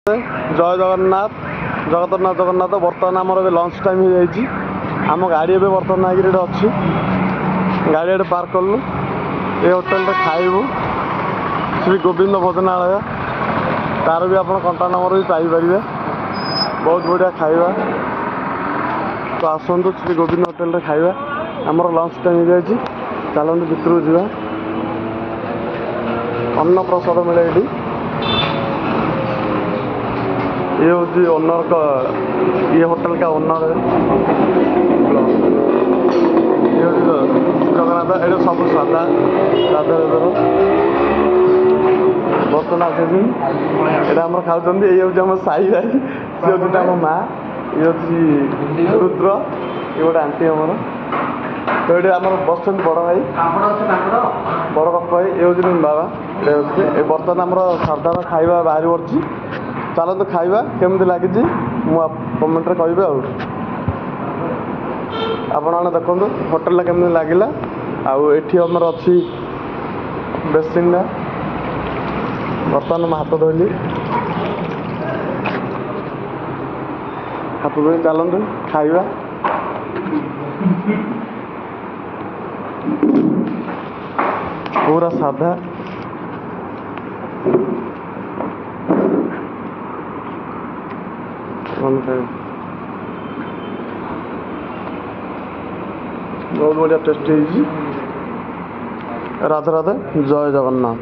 ଜୟ ଜଗନ୍ନାଥ ଜଗତରନାଥ ଜଗନ୍ନାଥ। ବର୍ତ୍ତମାନ ଆମର ଏବେ ଲଞ୍ଚ ଟାଇମ୍ ହେଇଯାଇଛି। ଆମ ଗାଡ଼ି ଏବେ ବର୍ତ୍ତମାନ ଆଗରେ ଏଠି ଅଛି। ଗାଡ଼ି ଏଠି ପାର୍କ କଲୁ। ଏ ହୋଟେଲରେ ଖାଇବୁ ଶ୍ରୀ ଗୋବିନ୍ଦ ଭୋଜନାଳୟ। ତାର ବି ଆପଣ କଣ୍ଟାକ୍ଟ ନମ୍ବର ବି ପାଇପାରିବେ। ବହୁତ ବଢ଼ିଆ ଖାଇବା। ତ ଆସନ୍ତୁ ଶ୍ରୀ ଗୋବିନ୍ଦ ହୋଟେଲରେ ଖାଇବା। ଆମର ଲଞ୍ଚ ଟାଇମ୍ ହେଇଯାଇଛି। ଚାଲନ୍ତୁ ଭିତରକୁ ଯିବା। ଅନ୍ନପ୍ରସାଦ ମିଳେ ଏଠି। ये हूँ ओनर का, ये होटल का ओनर है। ये हूँ जगन्नाथ। ये सब सादा सादा बर्तन आस आम खाऊँ। ये हूँ आम साई भाई, सी हूँ आम माँ, ये हूँ रुद्र, ये गोटे आंटी आमर। तो ये आम बस बड़ भाई बड़ बाप भाई, ये हूँ बाबा। ये बर्तमान आम साधारण खाଇବା बाहरी पड़ी। ଚାଲନ୍ତୁ ଖାଇବା କେମିତି ଲାଗିଛି ମୁଁ କମେଣ୍ଟରେ କହିବେ। ଆଉ ଆପଣମାନେ ଦେଖନ୍ତୁ ହୋଟେଲଟା କେମିତି ଲାଗିଲା। ଆଉ ଏଠି ଆମର ଅଛି ବେସିନ୍ଟା। ବର୍ତ୍ତମାନ ମୁଁ ହାତ ଧୋଇଲି। ହାତ ଧୋଇ ଚାଲନ୍ତୁ ଖାଇବା। ପୁରା ସାଧା। बहुत बढ़िया टेस्टी। राधे राधे, जय जगन्नाथ।